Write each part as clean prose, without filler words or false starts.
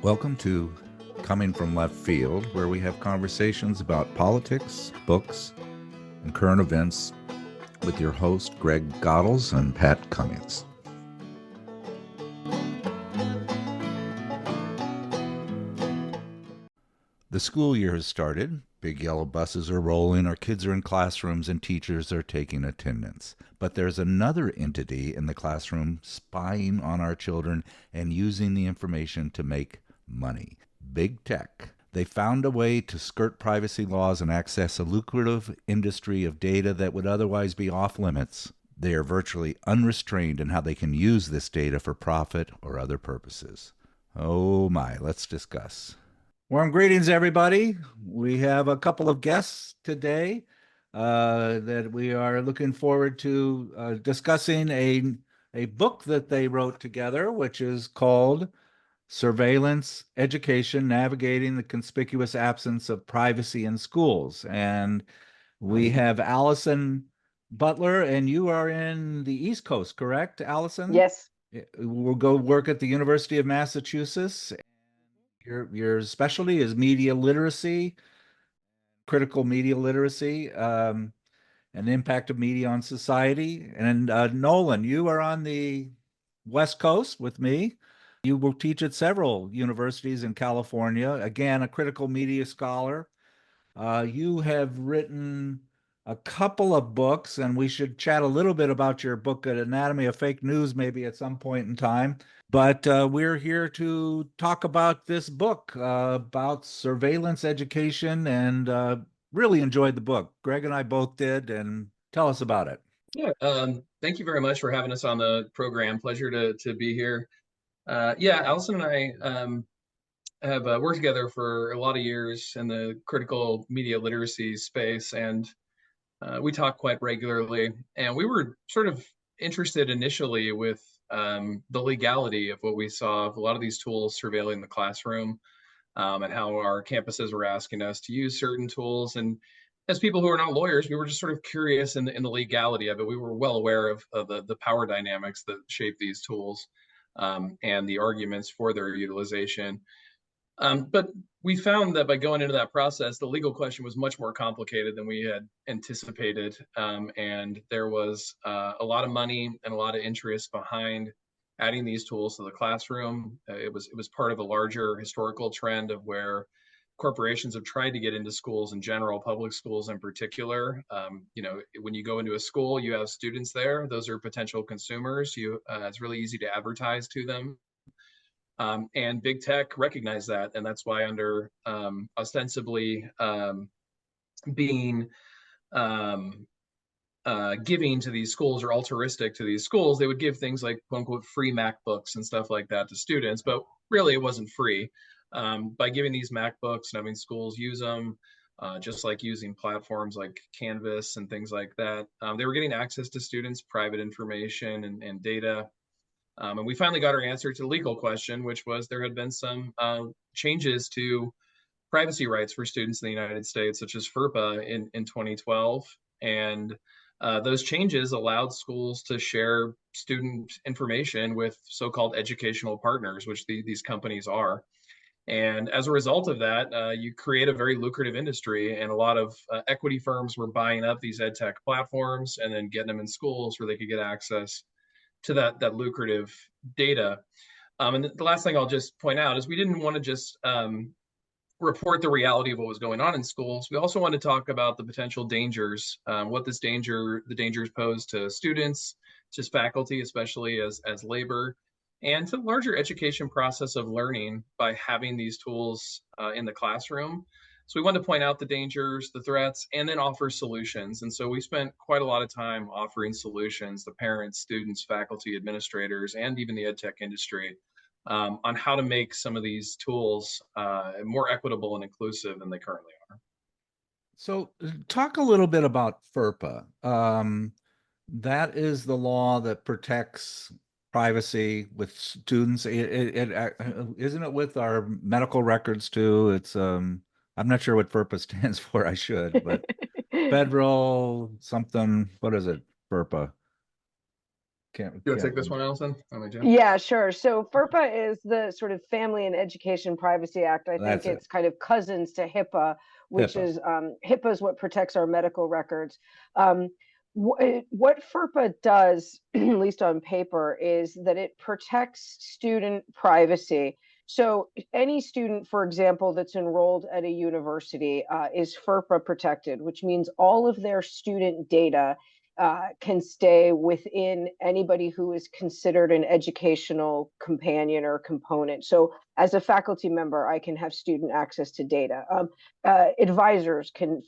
Welcome to Coming from Left Field, where we have conversations about politics, books, and current events with your host, Greg Goddles and Pat Cummings. The school year has started. Big yellow buses are rolling, our kids are in classrooms, and teachers are taking attendance. But there's another entity in the classroom spying on our children and using the information to make money. Big tech. They found a way to skirt privacy laws and access a lucrative industry of data that would otherwise be off limits. They are virtually unrestrained in how they can use this data for profit or other purposes. Oh my, let's discuss. Warm greetings, everybody. We have a couple of guests today that we are looking forward to discussing a book that they wrote together, which is called Surveillance Education, Navigating the Conspicuous Absence of Privacy in Schools. And we have Allison Butler, and you are in the East Coast, correct, Allison? Yes. We'll go work at the University of Massachusetts. Your specialty is media literacy, critical media literacy, and impact of media on society. And Nolan, you are on the West Coast with me. You will teach at several universities in California. Again, a critical media scholar. You have written a couple of books, and we should chat a little bit about your book, Anatomy of Fake News, maybe at some point in time. But we're here to talk about this book, about surveillance education, and really enjoyed the book. Greg and I both did, and tell us about it. Yeah, thank you very much for having us on the program. Pleasure to be here. Allison and I have worked together for a lot of years in the critical media literacy space, and we talk quite regularly. And we were sort of interested initially with the legality of what we saw of a lot of these tools surveilling the classroom, and how our campuses were asking us to use certain tools. And as people who are not lawyers, we were just sort of curious in the legality of it. We were well aware of the power dynamics that shape these tools, and the arguments for their utilization. But we found that by going into that process, the legal question was much more complicated than we had anticipated. And there was a lot of money and a lot of interest behind adding these tools to the classroom. It was part of a larger historical trend of where corporations have tried to get into schools in general, public schools in particular. When you go into a school, you have students there. Those are potential consumers. It's really easy to advertise to them. And big tech recognized that, and that's why under ostensibly being giving to these schools or altruistic to these schools, they would give things like quote unquote free MacBooks and stuff like that to students, but really it wasn't free. By giving these MacBooks and having schools use them, just like using platforms like Canvas and things like that, they were getting access to students' private information and data. And we finally got our answer to the legal question, which was there had been some changes to privacy rights for students in the United States, such as FERPA in 2012. And those changes allowed schools to share student information with so-called educational partners, which these companies are. And as a result of that, you create a very lucrative industry, and a lot of equity firms were buying up these ed tech platforms and then getting them in schools where they could get access to that lucrative data. And the last thing I'll just point out is we didn't want to just report the reality of what was going on in schools. We also want to talk about the potential dangers, what the dangers pose to students, to faculty, especially as labor, and to the larger education process of learning by having these tools in the classroom. So we wanted to point out the dangers, the threats, and then offer solutions. And so we spent quite a lot of time offering solutions to parents, students, faculty, administrators, and even the ed tech industry on how to make some of these tools more equitable and inclusive than they currently are. So talk a little bit about FERPA. That is the law that protects privacy with students. Isn't it with our medical records too? It's I'm not sure what FERPA stands for. I should, but federal something. What is it? FERPA. You want to can't. take this one, Allison? Yeah, sure. So FERPA is the sort of Family and Education Privacy Act. I think That's it. it's kind of cousins to HIPAA, which HIPAA. is HIPAA is what protects our medical records. Um, what FERPA does, at least on paper, is that it protects student privacy. So any student, for example, that's enrolled at a university is FERPA protected, which means all of their student data can stay within anybody who is considered an educational companion or component. So as a faculty member, I can have student access to data.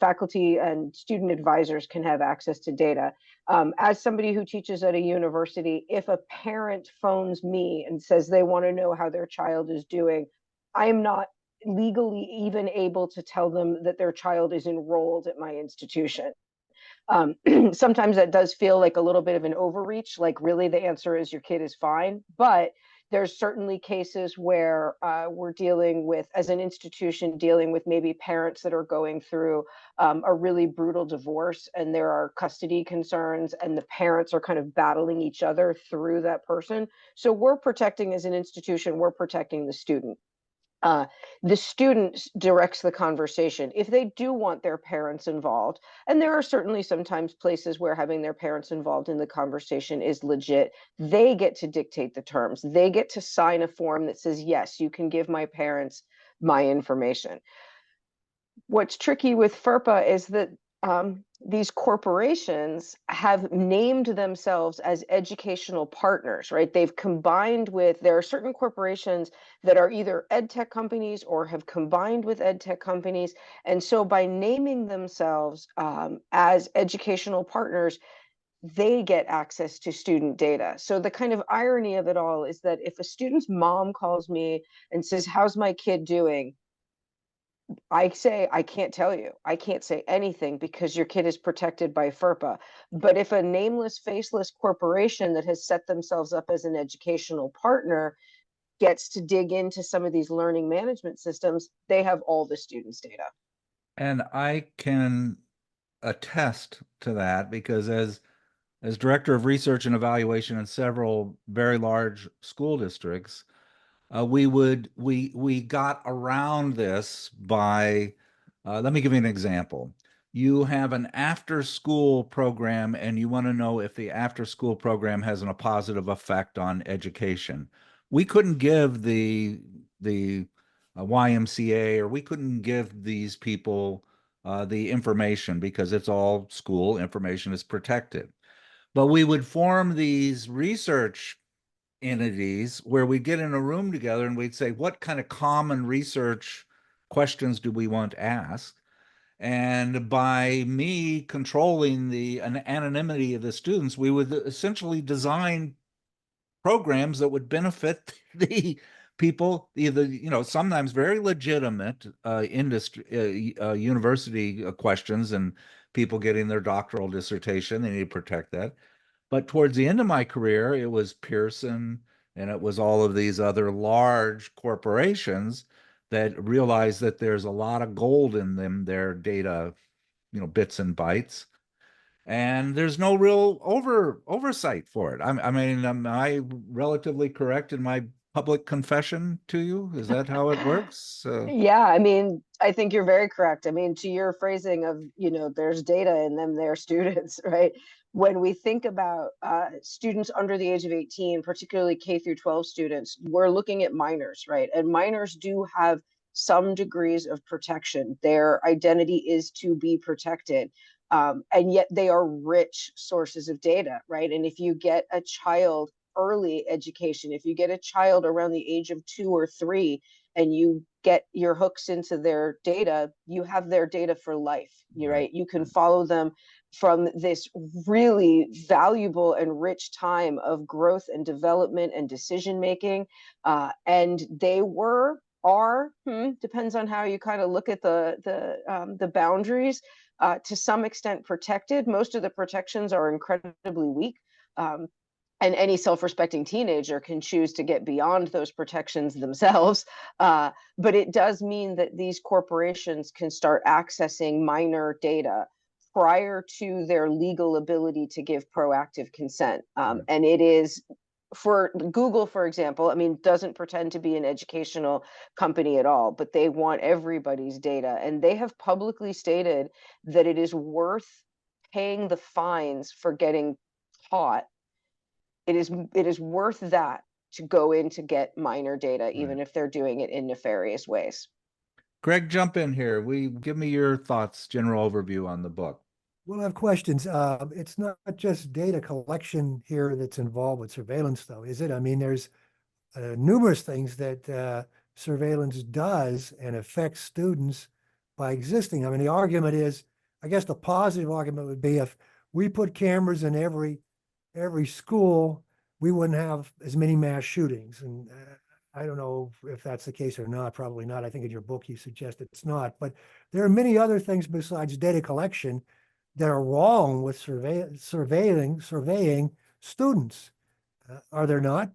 Faculty and student advisors can have access to data. As somebody who teaches at a university, if a parent phones me and says they want to know how their child is doing, I am not legally even able to tell them that their child is enrolled at my institution. Sometimes that does feel like a little bit of an overreach, like really the answer is your kid is fine. But there's certainly cases where we're dealing with, as an institution, dealing with maybe parents that are going through a really brutal divorce, and there are custody concerns, and the parents are kind of battling each other through that person. So we're protecting, as an institution, we're protecting the student. uh, the student directs the conversation if they do want their parents involved. And there are certainly sometimes places where having their parents involved in the conversation is legit. They get to dictate the terms. They get to sign a form that says, yes, you can give my parents my information. What's tricky with FERPA is that these corporations have named themselves as educational partners, right? They've combined with, there are certain corporations that are either ed tech companies or have combined with ed tech companies. And so by naming themselves as educational partners, they get access to student data. So the kind of irony of it all is that if a student's mom calls me and says, how's my kid doing? I say, I can't tell you. I can't say anything because your kid is protected by FERPA. But if a nameless, faceless corporation that has set themselves up as an educational partner gets to dig into some of these learning management systems, they have all the students' data. And I can attest to that because as director of research and evaluation in several very large school districts, we got around this by let me give you an example. You have an after school program and you want to know if the after school program has a positive effect on education. We couldn't give the YMCA, or we couldn't give these people the information because it's all school information is protected. But we would form these research entities where we get in a room together and we'd say, what kind of common research questions do we want to ask? And by me controlling the anonymity of the students, we would essentially design programs that would benefit the people, either, sometimes very legitimate industry, university questions and people getting their doctoral dissertation. They need to protect that. But towards the end of my career, it was Pearson and it was all of these other large corporations that realized that there's a lot of gold in them, their data, bits and bytes. And there's no real oversight for it. I mean, am I relatively correct in my public confession to you? Is that how it works? Yeah, I mean, I think you're very correct. I mean, to your phrasing of, there's data in them, they're students, right? When we think about students under the age of 18, particularly K through 12 students, we're looking at minors, right? And minors do have some degrees of protection. Their identity is to be protected. And yet they are rich sources of data, right? And if you get a child early education, if you get a child around the age of 2 or 3, and you get your hooks into their data, you have their data for life, right? You can follow them from this really valuable and rich time of growth and development and decision making. And they depends on how you kind of look at the boundaries, to some extent protected. Most of the protections are incredibly weak. And any self-respecting teenager can choose to get beyond those protections themselves. But it does mean that these corporations can start accessing minor data prior to their legal ability to give proactive consent. And it is, for Google, for example, I mean, doesn't pretend to be an educational company at all, but they want everybody's data. And they have publicly stated that it is worth paying the fines for getting caught. It is worth that to go in to get minor data, even if they're doing it in nefarious ways. Greg, jump in here. Give me your thoughts, general overview on the book. Well, I have questions. It's not just data collection here that's involved with surveillance, though, is it? I mean, there's numerous things that surveillance does and affects students by existing. I mean, the argument is, I guess the positive argument would be if we put cameras in every school, we wouldn't have as many mass shootings. And I don't know if that's the case or not. Probably not. I think in your book you suggest it's not. But there are many other things besides data collection that are wrong with surveying students. Are there not?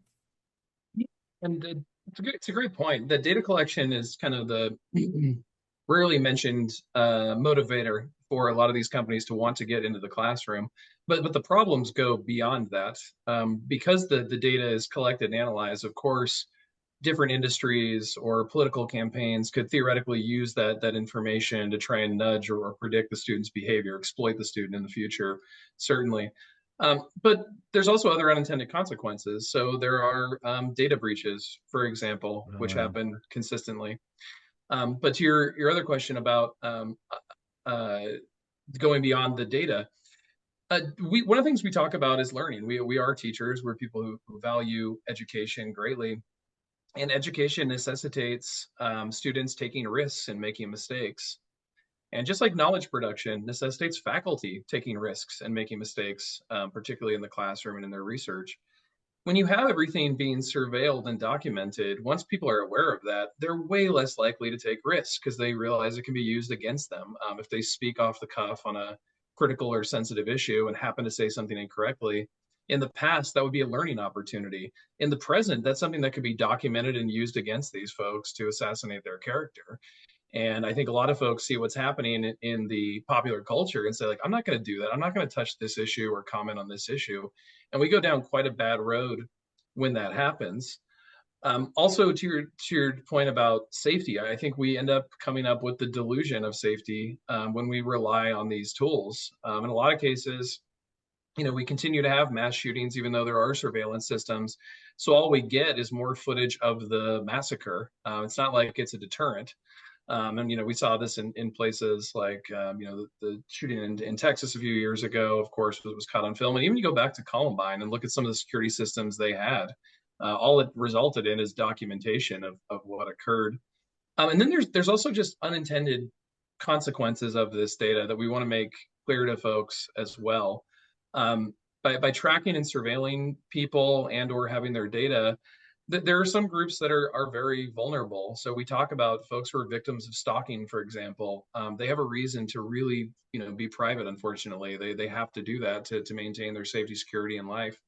And it's a great point. The data collection is kind of the rarely mentioned motivator for a lot of these companies to want to get into the classroom. But the problems go beyond that. Because the data is collected and analyzed, of course, different industries or political campaigns could theoretically use that information to try and nudge or predict the student's behavior, exploit the student in the future, certainly. But there's also other unintended consequences. So there are data breaches, for example, which happen consistently. But to your other question about going beyond the data, one of the things we talk about is learning. We are teachers. We're people who value education greatly. And education necessitates students taking risks and making mistakes. And just like knowledge production necessitates faculty taking risks and making mistakes, particularly in the classroom and in their research. When you have everything being surveilled and documented, once people are aware of that, they're way less likely to take risks because they realize it can be used against them. If they speak off the cuff on a critical or sensitive issue and happen to say something incorrectly, in the past, that would be a learning opportunity. In the present, that's something that could be documented and used against these folks to assassinate their character. And I think a lot of folks see what's happening in the popular culture and say, like, I'm not going to do that. I'm not going to touch this issue or comment on this issue. And we go down quite a bad road when that happens. Also, to your point about safety, I think we end up coming up with the delusion of safety when we rely on these tools. In a lot of cases, we continue to have mass shootings, even though there are surveillance systems. So all we get is more footage of the massacre. It's not like it's a deterrent. And, we saw this in places like, the shooting in Texas a few years ago, of course, was caught on film. And even you go back to Columbine and look at some of the security systems they had, all it resulted in is documentation of what occurred. And then there's also just unintended consequences of this data that we want to make clear to folks as well. By tracking and surveilling people and or having their data, there are some groups that are very vulnerable. So we talk about folks who are victims of stalking, for example. They have a reason to really, be private. Unfortunately, they have to do that to maintain their safety, security, and life.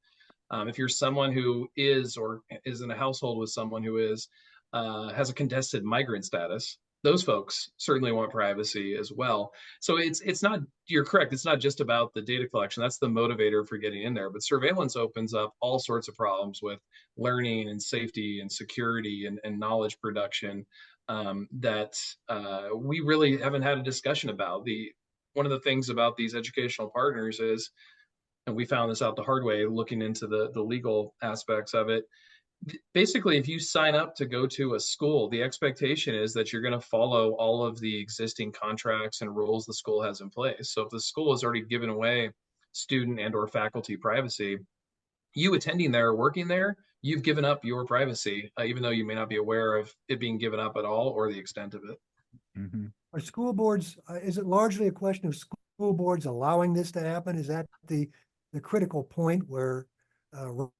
If you're someone who is or is in a household with someone who has a contested migrant status, those folks certainly want privacy as well. So it's not, you're correct, it's not just about the data collection. That's the motivator for getting in there. But surveillance opens up all sorts of problems with learning and safety and security and knowledge production that we really haven't had a discussion about. One of the things about these educational partners is, and we found this out the hard way looking into the legal aspects of it, basically, if you sign up to go to a school, the expectation is that you're going to follow all of the existing contracts and rules the school has in place. So if the school has already given away student and or faculty privacy, you attending there or working there, you've given up your privacy, even though you may not be aware of it being given up at all or the extent of it. Mm-hmm. Are school boards, is it largely a question of school boards allowing this to happen? Is that the critical point where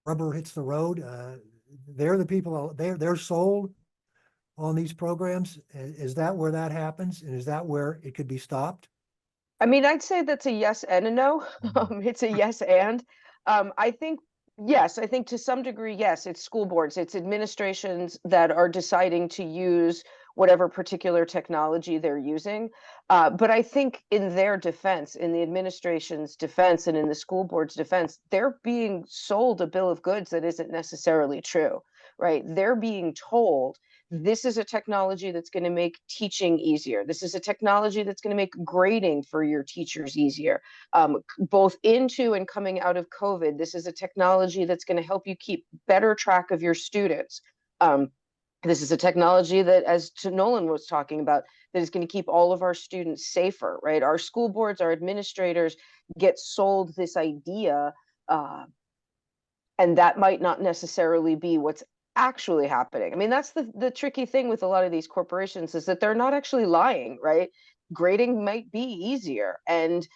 rubber hits the road? They're the people, they're sold on these programs. Is that where that happens? And is that where it could be stopped? I mean, I'd say that's a yes and a no. It's a yes and. I think Yes, I think to some degree, yes, it's school boards, it's administrations that are deciding to use whatever particular technology they're using. But I think in their defense, in the administration's defense and in the school board's defense, they're being sold a bill of goods that isn't necessarily true, right? They're being told this is a technology that's going to make teaching easier. This is a technology that's going to make grading for your teachers easier. Both into and coming out of COVID, this is a technology that's going to help you keep better track of your students. This is a technology that, as Nolan was talking about, that is going to keep all of our students safer, right? Our school boards, our administrators get sold this idea, and that might not necessarily be what's actually happening. I mean, that's the tricky thing with a lot of these corporations, is that they're not actually lying, right? Grading might be easier, and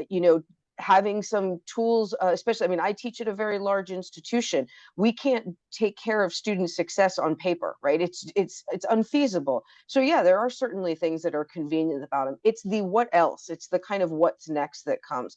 you know, having some tools, especially, I mean, I teach at a very large institution. We can't take care of student success on paper, right? It's unfeasible. So yeah, there are certainly things that are convenient about them. It's the what else, it's the kind of what's next that comes.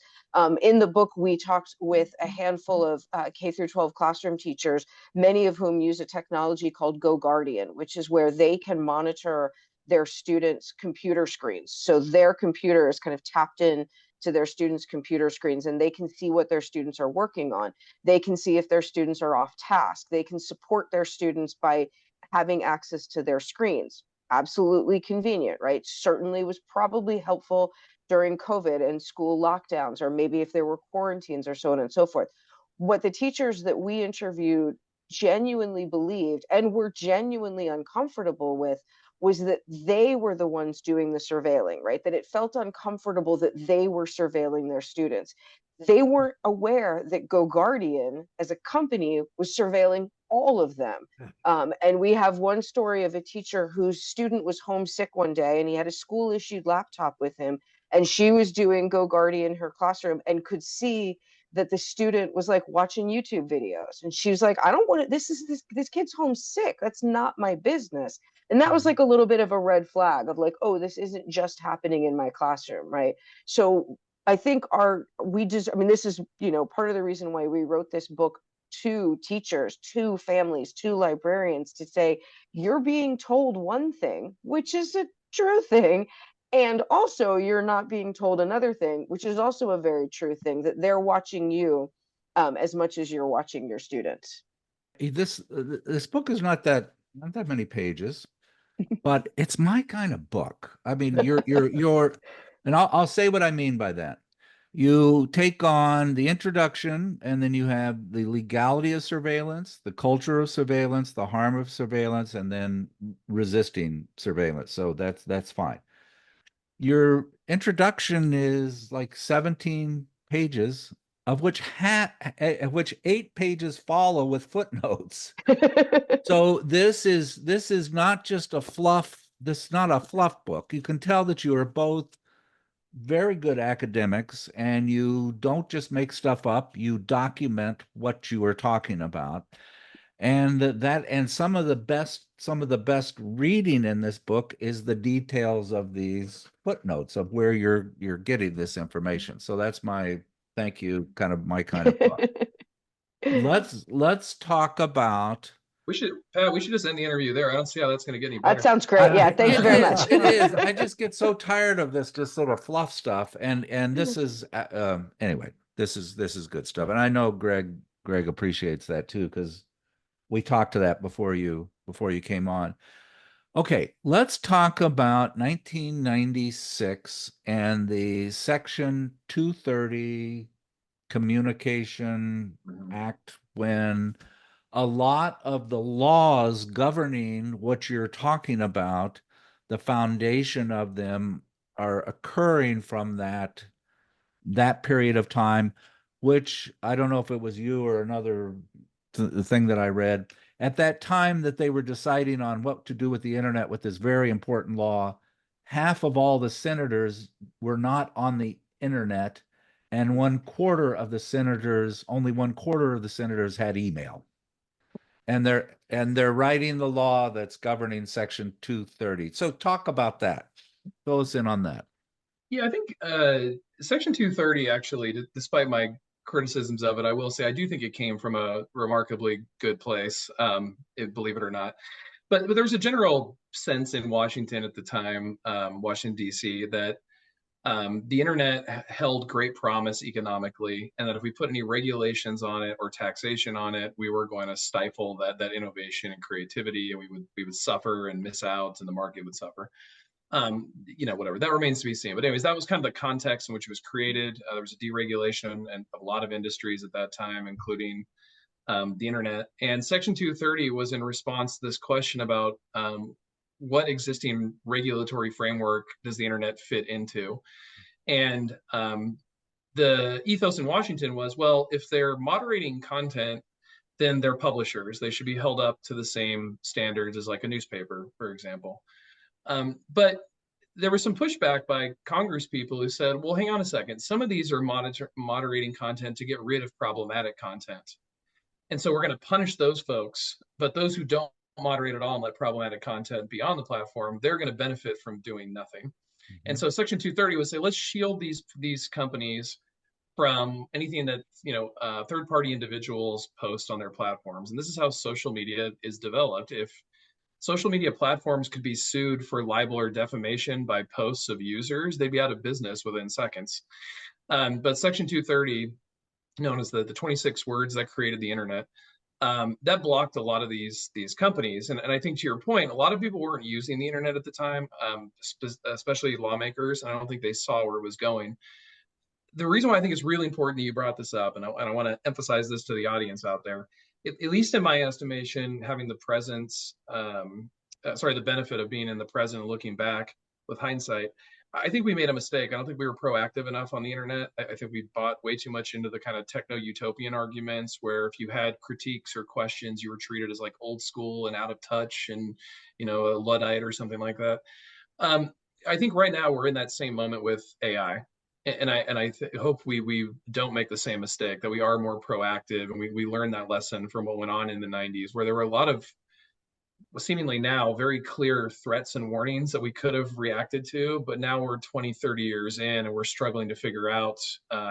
In the book, we talked with a handful of K through 12 classroom teachers, many of whom use a technology called Go Guardian, which is where they can monitor their students' computer screens. So their computer is kind of tapped in to their students' computer screens, and they can see what their students are working on. They can see if their students are off task. They can support their students by having access to their screens. Absolutely convenient, right? Certainly was probably helpful during COVID and school lockdowns, or maybe if there were quarantines or so on and so forth. What the teachers that we interviewed genuinely believed and were genuinely uncomfortable with was that they were the ones doing the surveilling, right? That it felt uncomfortable that they were surveilling their students. They weren't aware that Go Guardian as a company was surveilling all of them. And we have one story of a teacher whose student was homesick one day, and he had a school issued laptop with him, and she was doing Go Guardian in her classroom and could see that the student was like watching YouTube videos, and she was like, I don't want to, this kid's homesick, that's not my business. And that was like a little bit of a red flag of like, oh, this isn't just happening in my classroom, right? So I think I mean, this is, you know, part of the reason why we wrote this book to teachers, to families, to librarians, to say, you're being told one thing, which is a true thing. And also, you're not being told another thing, which is also a very true thing, that they're watching you as much as you're watching your students. This book is not that many pages, but it's my kind of book. I mean, and I'll say what I mean by that. You take on the introduction, and then you have the legality of surveillance, the culture of surveillance, the harm of surveillance, and then resisting surveillance. So that's fine. Your introduction is like 17 pages, of which 8 pages follow with footnotes. So this is not just a fluff. This is not a fluff book. You can tell that you are both very good academics, and you don't just make stuff up. You document what you are talking about, and some of the best reading in this book is the details of these footnotes of where you're getting this information. So that's my thank you, kind of my kind of book. Let's talk about. Pat, we should just end the interview there. I don't see how that's going to get any better. That sounds great. Yeah, thank you very much. It is. I just get so tired of this just sort of fluff stuff, and this is anyway. This is good stuff, and I know Greg appreciates that too, because we talked to that before you came on. Okay, let's talk about 1996 and the Section 230 Communication Act, when a lot of the laws governing what you're talking about, the foundation of them are occurring from that period of time, which I don't know if it was you or another thing that I read at that time, that they were deciding on what to do with the internet with this very important law. Half of all the senators were not on the internet, and only 1/4 of the senators had email. And they're writing the law that's governing Section 230. So talk about that. Fill us in on that. Yeah, I think Section 230 actually, despite my criticisms of it, I will say I do think it came from a remarkably good place, believe it or not. But there was a general sense in Washington at the time, Washington, D.C., that the internet held great promise economically, and that if we put any regulations on it or taxation on it, we were going to stifle that innovation and creativity, and we would suffer and miss out, and the market would suffer. Whatever, that remains to be seen. But anyways, that was kind of the context in which it was created. There was a deregulation and a lot of industries at that time, including the internet. And Section 230 was in response to this question about what existing regulatory framework does the internet fit into? And the ethos in Washington was, well, if they're moderating content, then they're publishers. They should be held up to the same standards as like a newspaper, for example. But there was some pushback by Congress people who said, well, hang on a second. Some of these are moderating content to get rid of problematic content. And so we're going to punish those folks, but those who don't moderate at all and let problematic content be on the platform, they're going to benefit from doing nothing. Mm-hmm. And so Section 230 would say, let's shield these companies from anything that third-party individuals post on their platforms. And this is how social media is developed. If social media platforms could be sued for libel or defamation by posts of users, they'd be out of business within seconds. But Section 230, known as the 26 words that created the internet, that blocked a lot of these companies. And I think to your point, a lot of people weren't using the internet at the time, especially lawmakers, and I don't think they saw where it was going. The reason why I think it's really important that you brought this up, and I want to emphasize this to the audience out there, at least in my estimation, having the benefit of being in the present and looking back with hindsight, I think we made a mistake. I don't think we were proactive enough on the internet. I think we bought way too much into the kind of techno-utopian arguments where if you had critiques or questions, you were treated as like old school and out of touch and, a Luddite or something like that. I think right now we're in that same moment with AI. And I hope we don't make the same mistake, that we are more proactive, and we learned that lesson from what went on in the 90s, where there were a lot of seemingly now very clear threats and warnings that we could have reacted to, but now we're 20, 30 years in and we're struggling to figure out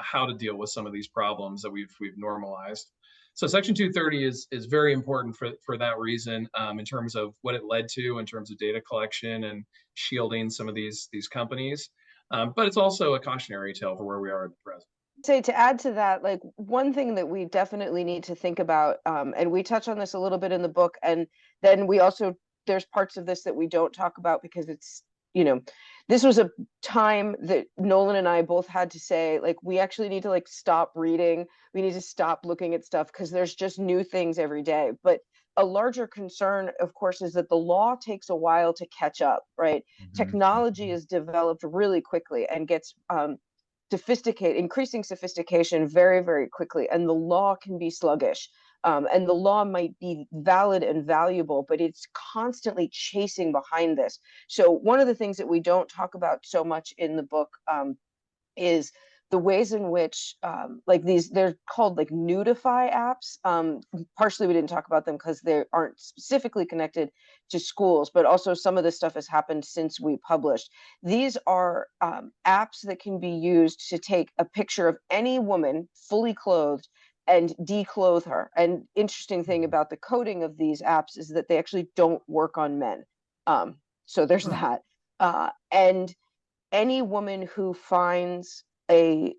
how to deal with some of these problems that we've normalized. So Section 230 is very important for that reason, in terms of what it led to in terms of data collection and shielding some of these companies. But it's also a cautionary tale for where we are at the present. Say, to add to that, like one thing that we definitely need to think about, and we touch on this a little bit in the book, and then there's parts of this that we don't talk about because it's, this was a time that Nolan and I both had to say, like, we actually need to like stop reading. We need to stop looking at stuff because there's just new things every day. But a larger concern, of course, is that the law takes a while to catch up, right? Mm-hmm. Technology is developed really quickly and gets increasing sophistication very, very quickly. And the law can be sluggish. And the law might be valid and valuable, but it's constantly chasing behind this. So one of the things that we don't talk about so much in the book is the ways in which they're called like nudify apps. Partially we didn't talk about them because they aren't specifically connected to schools, but also some of this stuff has happened since we published. These are apps that can be used to take a picture of any woman fully clothed and declothe her. And interesting thing about the coding of these apps is that they actually don't work on men. So there's that. And any woman who finds a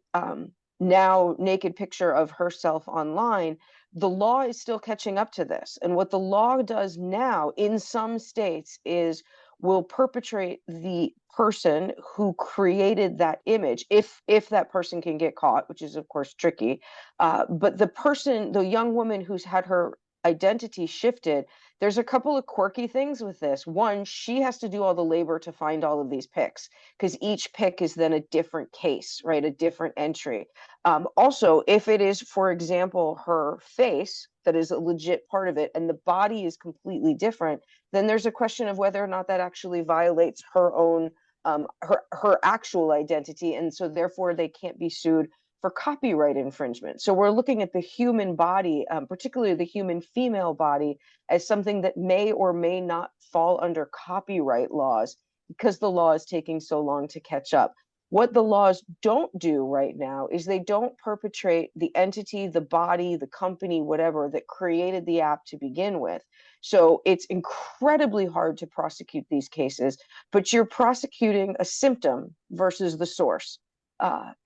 now naked picture of herself online, the law is still catching up to this. And what the law does now in some states is will perpetrate the person who created that image, if that person can get caught, which is of course tricky. But the young woman who's had her identity shifted, there's a couple of quirky things with this. One, she has to do all the labor to find all of these pics because each pic is then a different case, right? A different entry. Also, if it is, for example, her face that is a legit part of it and the body is completely different, then there's a question of whether or not that actually violates her own her actual identity, and so therefore they can't be sued for copyright infringement. So we're looking at the human body, particularly the human female body, as something that may or may not fall under copyright laws because the law is taking so long to catch up. What the laws don't do right now is they don't perpetrate the entity, the body, the company, whatever, that created the app to begin with. So it's incredibly hard to prosecute these cases, but you're prosecuting a symptom versus the source.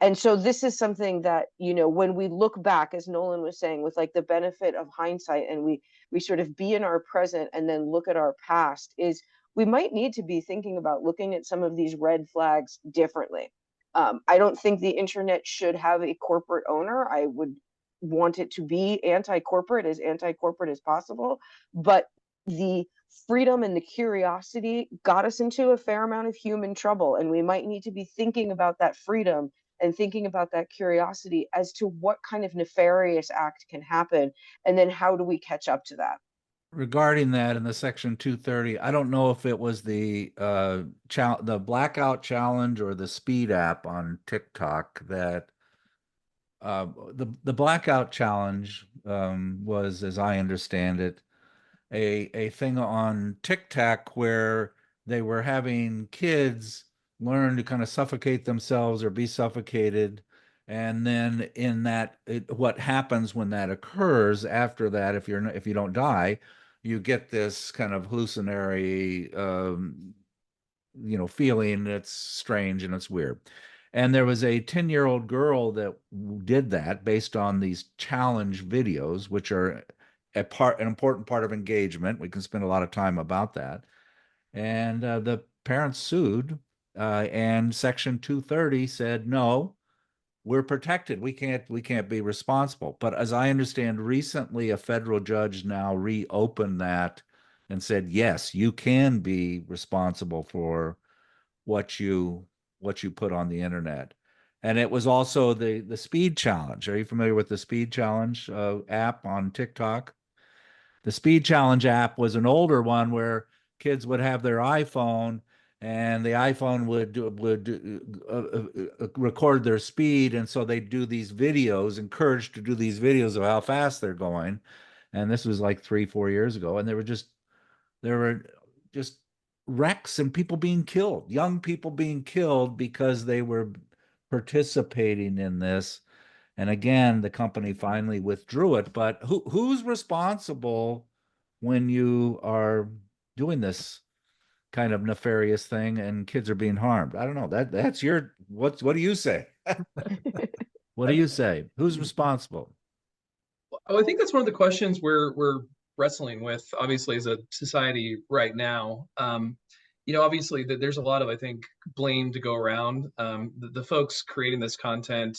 And so this is something that, you know, when we look back, as Nolan was saying, with like the benefit of hindsight, and we sort of be in our present and then look at our past, is we might need to be thinking about looking at some of these red flags differently. I don't think the internet should have a corporate owner. I would want it to be anti-corporate as possible, but the freedom and the curiosity got us into a fair amount of human trouble, and we might need to be thinking about that freedom and thinking about that curiosity as to what kind of nefarious act can happen, and then how do we catch up to that. Regarding that in the section 230, I don't know if it was the the blackout challenge or the speed app on TikTok that the blackout challenge was, as I understand it, a thing on TikTok where they were having kids learn to kind of suffocate themselves or be suffocated. And then in that, what happens when that occurs after that, if you don't die, you get this kind of hallucinatory, feeling that's strange and it's weird. And there was a 10-year-old girl that did that based on these challenge videos, which are an important part of engagement. We can spend a lot of time about that. And the parents sued, and Section 230 said, no, we're protected. We can't be responsible. But as I understand, recently a federal judge now reopened that and said, yes, you can be responsible for what you put on the internet. And it was also the speed challenge. Are you familiar with the speed challenge app on TikTok? The speed challenge app was an older one where kids would have their iPhone and the iPhone would record their speed, and so they'd do these videos, encouraged to do these videos of how fast they're going. And this was like 3-4 years ago, and there were just wrecks and people being killed, young people being killed because they were participating in this. And again, the company finally withdrew it. But who's responsible when you are doing this kind of nefarious thing and kids are being harmed? I don't know. That's your what do you say? What do you say? Who's responsible? Oh, I think that's one of the questions we're wrestling with, obviously, as a society right now. Obviously, there's a lot of, I think, blame to go around. The folks creating this content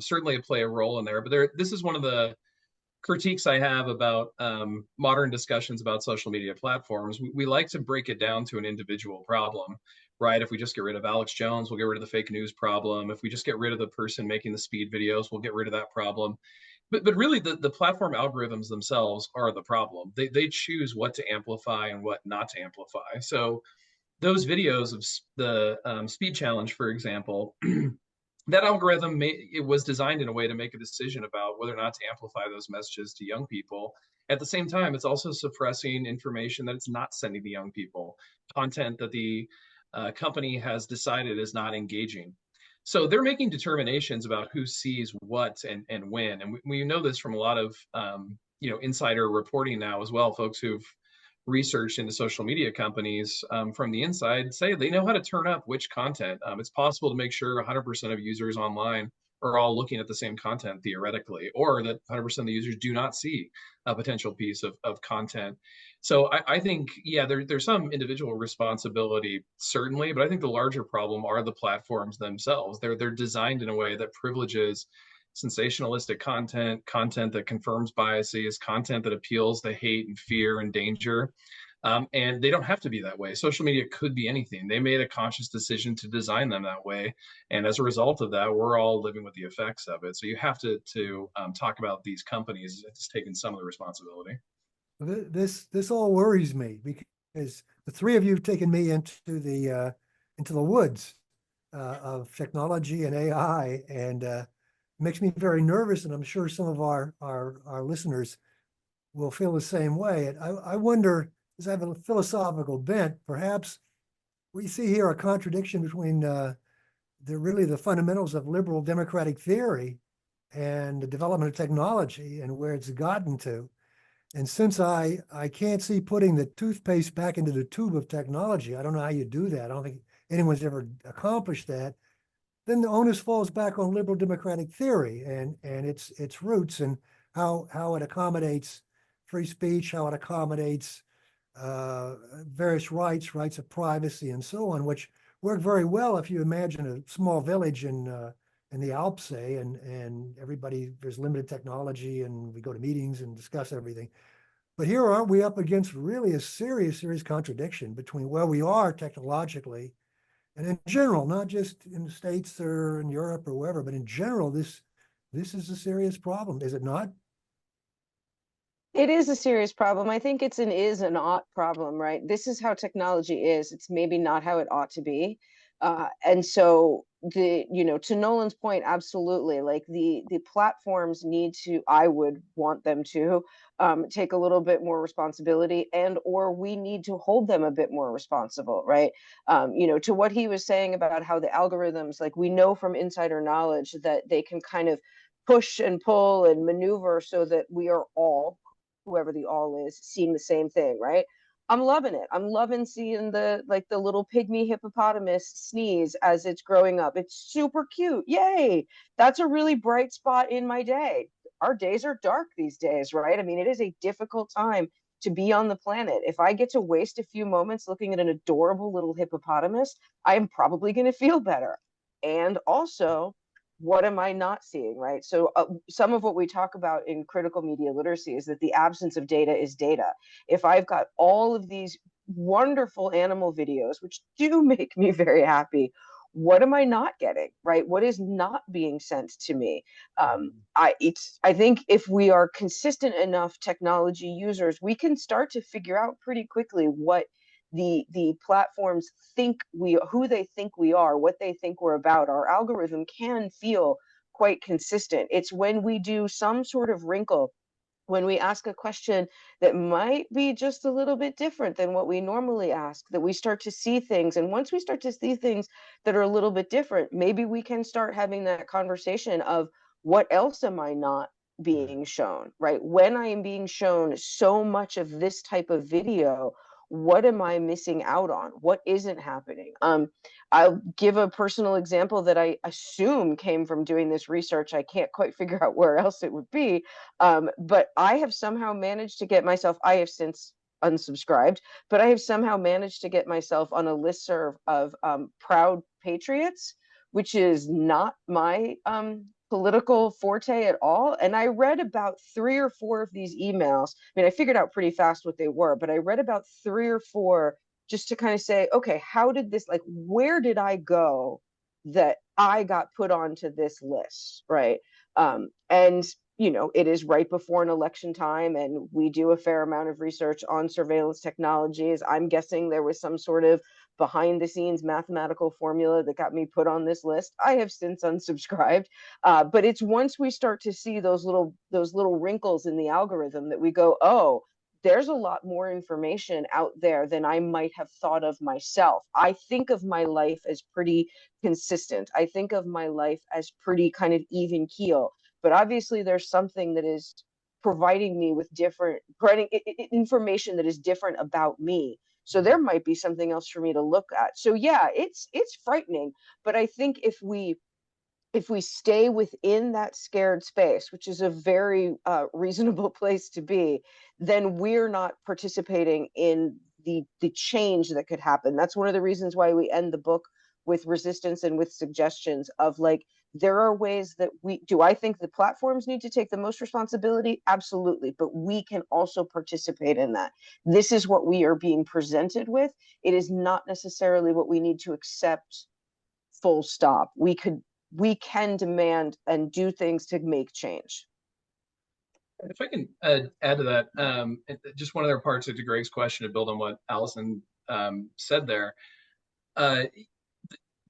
certainly play a role in there, but this is one of the critiques I have about modern discussions about social media platforms. We like to break it down to an individual problem, right? If we just get rid of Alex Jones, we'll get rid of the fake news problem. If we just get rid of the person making the speed videos, we'll get rid of that problem. But really, the platform algorithms themselves are the problem. They choose what to amplify and what not to amplify. So those videos of the speed challenge, for example, that algorithm it was designed in a way to make a decision about whether or not to amplify those messages to young people. At the same time, it's also suppressing information that it's not sending to young people, content that the company has decided is not engaging. So they're making determinations about who sees what and when. And we know this from a lot of insider reporting now as well. Folks who've researched into social media companies from the inside say they know how to turn up which content. It's possible to make sure 100% of users online are all looking at the same content theoretically, or that 100% of the users do not see a potential piece of content. So I think, yeah, there's some individual responsibility, certainly, but I think the larger problem are the platforms themselves. They're designed in a way that privileges sensationalistic content that confirms biases, content that appeals to hate and fear and danger. And they don't have to be that way. Social media could be anything. They made a conscious decision to design them that way. And as a result of that, we're all living with the effects of it. So you have to talk about these companies just taking some of the responsibility. This all worries me because the three of you have taken me into the woods of technology and AI, and makes me very nervous. And I'm sure some of our listeners will feel the same way. And I wonder, as I have a philosophical bent, perhaps we see here a contradiction between they're really the fundamentals of liberal democratic theory and the development of technology and where it's gotten to. And since I can't see putting the toothpaste back into the tube of technology, I don't know how you do that. I don't think anyone's ever accomplished that. Then the onus falls back on liberal democratic theory and its roots and how it accommodates free speech, how it accommodates various rights of privacy, and so on, which work very well if you imagine a small village in the Alps, say, and everybody, there's limited technology, and we go to meetings and discuss everything. But here aren't we up against really a serious contradiction between where we are technologically and in general, not just in the States or in Europe or wherever, but in general, this is a serious problem, is it not? It is a serious problem. I think it's an is and ought problem, right? This is how technology is. It's maybe not how it ought to be. And so to Nolan's point, absolutely. Like the platforms need to, I would want them to take a little bit more responsibility, and or we need to hold them a bit more responsible, right? To what he was saying about how the algorithms, like we know from insider knowledge that they can kind of push and pull and maneuver so that we are all, whoever the all is, seeing the same thing, right? I'm loving it. I'm loving seeing the little pygmy hippopotamus sneeze as it's growing up. It's super cute. Yay. That's a really bright spot in my day. Our days are dark these days, right? I mean, it is a difficult time to be on the planet. If I get to waste a few moments looking at an adorable little hippopotamus, I am probably going to feel better. And also, what am I not seeing, right? So some of what we talk about in critical media literacy is that the absence of data is data. If I've got all of these wonderful animal videos, which do make me very happy, what am I not getting, right? What is not being sent to me? I think if we are consistent enough technology users, we can start to figure out pretty quickly what the platforms think who they think we are, what they think we're about. Our algorithm can feel quite consistent. It's when we do some sort of wrinkle, when we ask a question that might be just a little bit different than what we normally ask, that we start to see things. And once we start to see things that are a little bit different, maybe we can start having that conversation of what else am I not being shown, right? When I am being shown so much of this type of video, what am I missing out on? What isn't happening? I'll give a personal example that I assume came from doing this research. I can't quite figure out where else it would be. But I have somehow managed to get myself, I have since unsubscribed, but I have somehow managed to get myself on a listserv of Proud Patriots, which is not my political forte at all. And I read about 3 or 4 of these emails. I mean, I figured out pretty fast what they were, but I read about 3 or 4 just to kind of say, okay, how did this, like, where did I go that I got put onto this list, right? And it is right before an election time, and we do a fair amount of research on surveillance technologies. I'm guessing there was some sort of behind the scenes mathematical formula that got me put on this list. I have since unsubscribed, but it's once we start to see those little wrinkles in the algorithm that we go, oh, there's a lot more information out there than I might have thought of myself. I think of my life as pretty consistent. I think of my life as pretty kind of even keel. But obviously, there's something that is providing me with providing information that is different about me. So there might be something else for me to look at. So yeah, it's frightening. But I think if we stay within that scared space, which is a very reasonable place to be, then we're not participating in the change that could happen. That's one of the reasons why we end the book with resistance and with suggestions of, like, there are ways that I think the platforms need to take the most responsibility? Absolutely. But we can also participate in that. This is what we are being presented with. It is not necessarily what we need to accept full stop. We can demand and do things to make change. If I can add to that, just one other part to Greg's question to build on what Allison said there.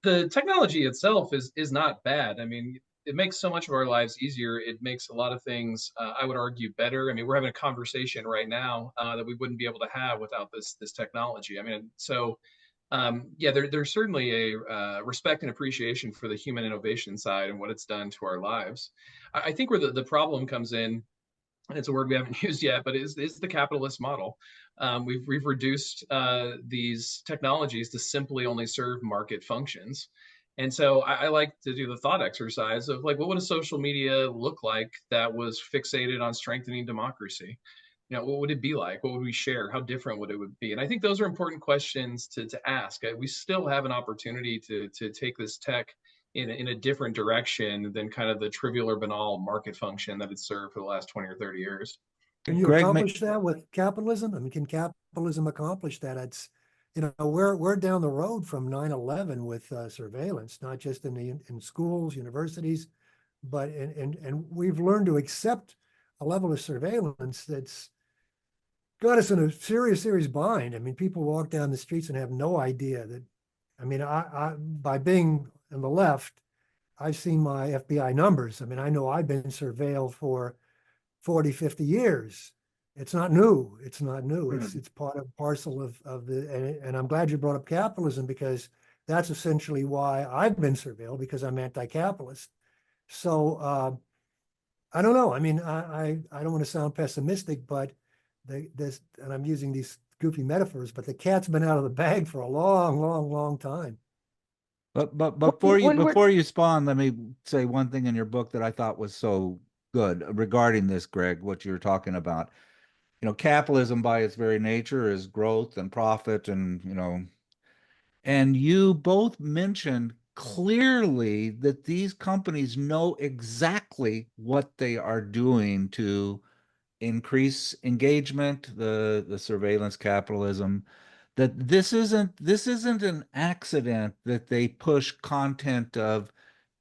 The technology itself is not bad. I mean, it makes so much of our lives easier. It makes a lot of things, I would argue, better. I mean, we're having a conversation right now that we wouldn't be able to have without this technology. I mean, so Yeah, there's certainly a respect and appreciation for the human innovation side and what it's done to our lives. I think where the problem comes in, and it's a word we haven't used yet, but is the capitalist model. We've reduced these technologies to simply only serve market functions. And so I like to do the thought exercise of like, what would a social media look like that was fixated on strengthening democracy? What would it be like? What would we share? How different would it would be? And I think those are important questions to ask. We still have an opportunity to take this tech in a different direction than kind of the trivial or banal market function that it's served for the last 20 or 30 years. Can you Greg, accomplish that with capitalism? I mean, can capitalism accomplish that? It's, we're down the road from 9/11 with surveillance, not just in schools, universities, but and we've learned to accept a level of surveillance that's got us in a serious bind. I mean, people walk down the streets and have no idea that, I mean, I by being on the left, I've seen my FBI numbers. I mean, I know I've been surveilled for 40, 50 years. It's not new. It's not new. It's part of parcel of the, and I'm glad you brought up capitalism, because that's essentially why I've been surveilled, because I'm anti-capitalist. So I don't know. I mean, I don't want to sound pessimistic, but and I'm using these goofy metaphors, but the cat's been out of the bag for a long time. But When we're before you spawn, let me say one thing in your book that I thought was so good regarding this, Greg, what you're talking about. Capitalism by its very nature is growth and profit, and you both mentioned clearly that these companies know exactly what they are doing to increase engagement, the surveillance capitalism, that this isn't an accident that they push content of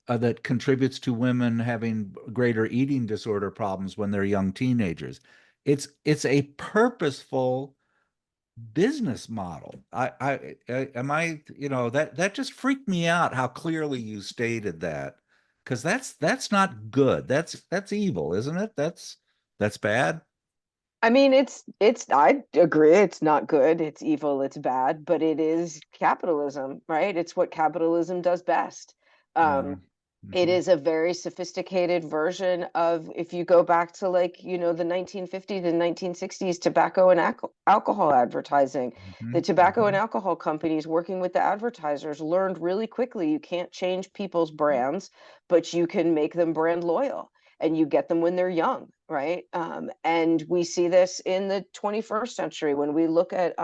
that contributes to women having greater eating disorder problems when they're young teenagers. It's a purposeful business model. That just freaked me out how clearly you stated that, because that's not good. That's evil, isn't it? That's bad. I mean, I agree, it's not good, it's evil, it's bad, but it is capitalism, right? It's what capitalism does best. Yeah. It Mhm. is a very sophisticated version of, if you go back to the 1950s and 1960s tobacco and alcohol advertising, the Mhm. tobacco and Mhm. alcohol companies working with the advertisers learned really quickly you can't change people's brands, but you can make them brand loyal, and you get them when they're young, right? And we see this in the 21st century when we look at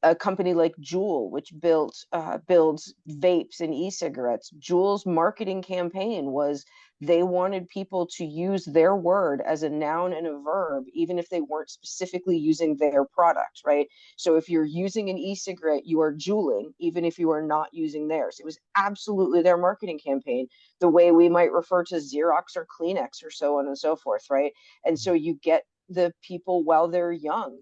a company like Juul, which builds vapes and e-cigarettes. Juul's marketing campaign was they wanted people to use their word as a noun and a verb, even if they weren't specifically using their product, right? So if you're using an e-cigarette, you are Juuling, even if you are not using theirs. It was absolutely their marketing campaign, the way we might refer to Xerox or Kleenex or so on and so forth, right? And so you get the people while they're young.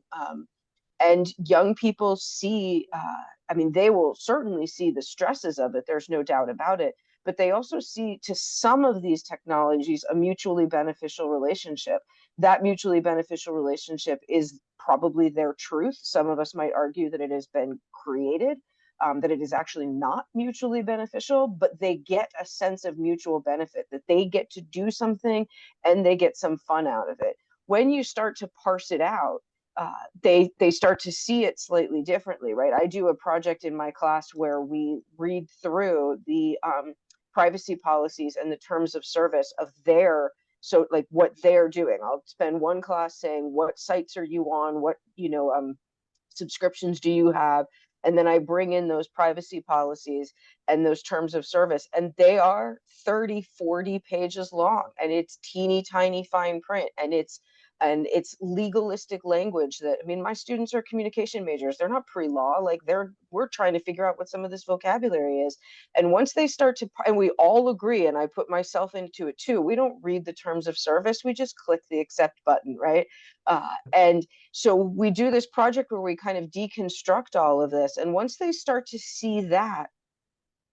And young people see, I mean, they will certainly see the stresses of it, there's no doubt about it, but they also see, to some of these technologies, a mutually beneficial relationship. That mutually beneficial relationship is probably their truth. Some of us might argue that it has been created, that it is actually not mutually beneficial, but they get a sense of mutual benefit, that they get to do something and they get some fun out of it. When you start to parse it out, they start to see it slightly differently, right? I do a project in my class where we read through the privacy policies and the terms of service of so like what they're doing. I'll spend one class saying, what sites are you on, what subscriptions do you have, and then I bring in those privacy policies and those terms of service, and they are 30-40 pages long, and it's teeny tiny fine print, and it's legalistic language that, I mean, my students are communication majors, they're not pre-law, like we're trying to figure out what some of this vocabulary is. And once they start to, and we all agree, and I put myself into it too, we don't read the terms of service, we just click the accept button, right? And so we do this project where we kind of deconstruct all of this, and once they start to see that,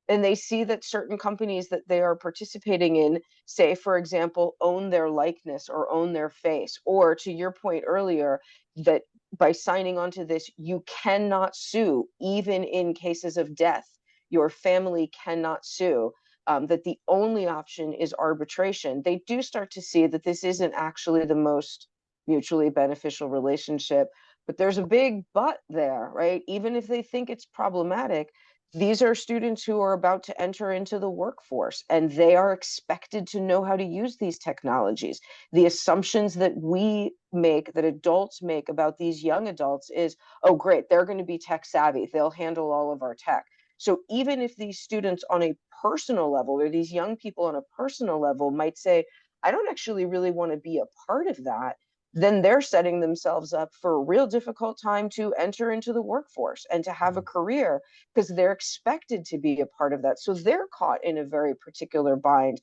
and they see that certain companies that they are participating in, say, for example, own their likeness or own their face, or to your point earlier, that by signing on to this, you cannot sue, even in cases of death. Your family cannot sue. That the only option is arbitration. They do start to see that this isn't actually the most mutually beneficial relationship, but there's a big but there, right? Even if they think it's problematic, these are students who are about to enter into the workforce, and they are expected to know how to use these technologies. The assumptions that we make, that adults make about these young adults is, oh, great, they're going to be tech savvy. They'll handle all of our tech. So even if these students on a personal level, or these young people on a personal level might say, I don't actually really want to be a part of that, then they're setting themselves up for a real difficult time to enter into the workforce and to have a career, because they're expected to be a part of that. So they're caught in a very particular bind.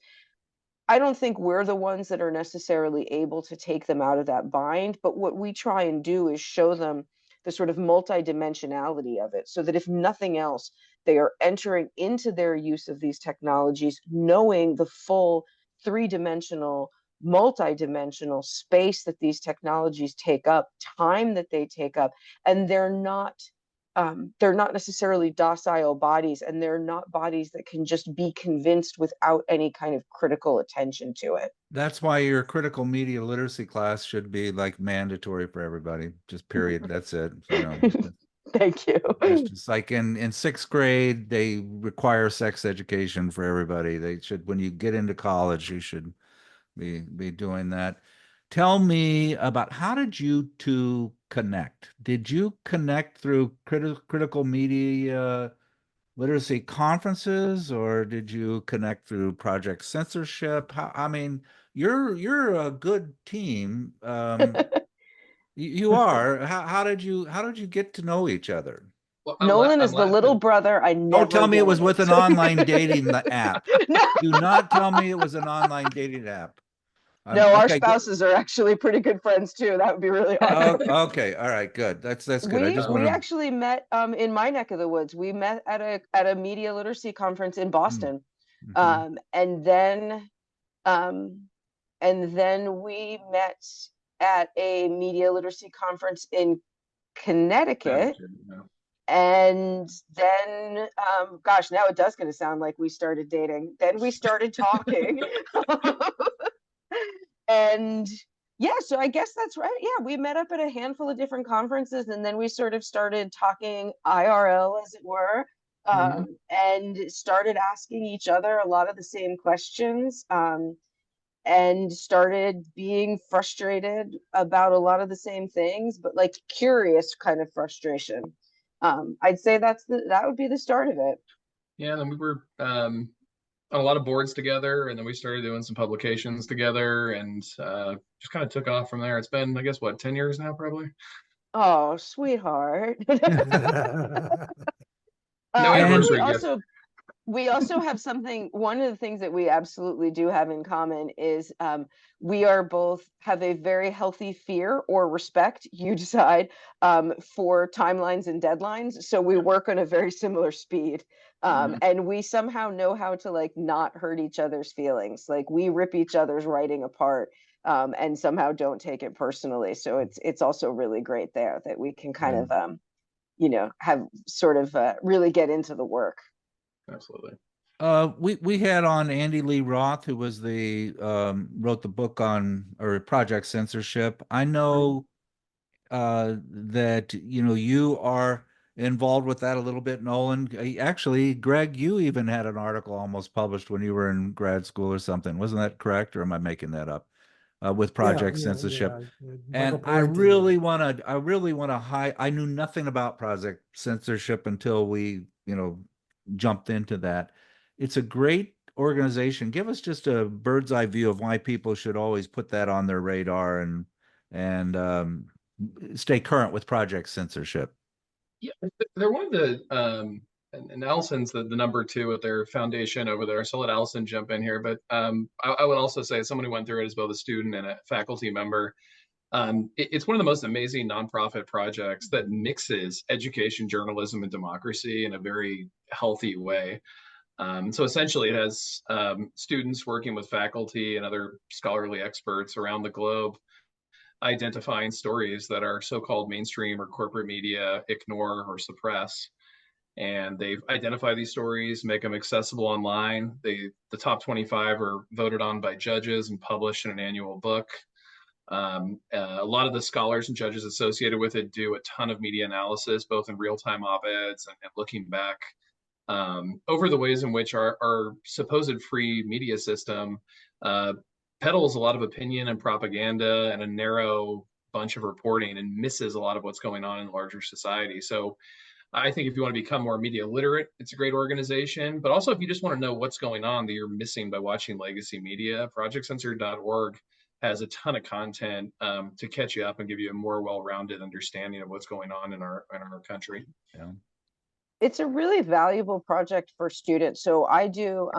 I don't think we're the ones that are necessarily able to take them out of that bind, but what we try and do is show them the sort of multidimensionality of it, so that if nothing else, they are entering into their use of these technologies knowing the full three-dimensional, multi-dimensional space that these technologies take up, time that they take up, and they're not necessarily docile bodies, and they're not bodies that can just be convinced without any kind of critical attention to it. That's why your critical media literacy class should be like mandatory for everybody. Just period. That's it. Thank you. It's just like in sixth grade, they require sex education for everybody. They should, when you get into college, you should be doing that. Tell me about, how did you two connect? Did you connect through critical media literacy conferences, or did you connect through Project Censorship? I mean, you're a good team. You are. How did you get to know each other? Well, Nolan I'm is the little laughing. brother I Don't never tell me it was with wanted. an online dating app. No, Do not tell me it was an online dating app. no, our Okay, good. spouses are actually pretty good friends too. That would be really Oh, awkward. okay, all right, good. That's good. I just want We to. actually met in my neck of the woods. We met at a media literacy conference in Boston. Mm-hmm. Um, and then um, and then we met at a media literacy conference in Connecticut. And then, gosh, now it does going to sound like we started dating. Then we started talking. And yeah, so I guess that's right. Yeah, we met up at a handful of different conferences, and then we sort of started talking IRL, as it were, and started asking each other a lot of the same questions, and started being frustrated about a lot of the same things, but like curious kind of frustration. I'd say that would be the start of it. Yeah, and then we were on a lot of boards together, and then we started doing some publications together, and just kind of took off from there. It's been, I guess, what, 10 years now, probably? Oh, sweetheart. No I think anniversary gift. we also have something. One of the things that we absolutely do have in common is we are both have a very healthy fear or respect, you decide, for timelines and deadlines. So we work on a very similar speed. And we somehow know how to like not hurt each other's feelings. Like we rip each other's writing apart, and somehow don't take it personally. So it's also really great there that we can kind of have sort of really get into the work. Absolutely. We had on Andy Lee Roth, who was the wrote the book on, or Project Censorship. I know that you are involved with that a little bit, Nolan. Actually, Greg, you even had an article almost published when you were in grad school or something. Wasn't that correct, or am I making that up? With Project Censorship. And I really want to I knew nothing about Project Censorship until we, jumped into that. It's a great organization. Give us just a bird's eye view of why people should always put that on their radar and stay current with Project Censorship. Yeah, they're one of the and Allison's the number two at their foundation over there. So I'll let Allison jump in here. But I would also say, as someone who went through it as both a student and a faculty member, it's one of the most amazing nonprofit projects that mixes education, journalism, and democracy in a very healthy way. So essentially, it has students working with faculty and other scholarly experts around the globe identifying stories that are so-called mainstream or corporate media ignore or suppress. And they've identified these stories, make them accessible online. The top 25 are voted on by judges and published in an annual book. A lot of the scholars and judges associated with it do a ton of media analysis, both in real-time op-eds and looking back over the ways in which our supposed free media system peddles a lot of opinion and propaganda and a narrow bunch of reporting and misses a lot of what's going on in larger society. So I think if you want to become more media literate, it's a great organization. But also if you just want to know what's going on that you're missing by watching legacy media, projectcensored.org has a ton of content to catch you up and give you a more well-rounded understanding of what's going on in our country. Yeah. It's a really valuable project for students. So I do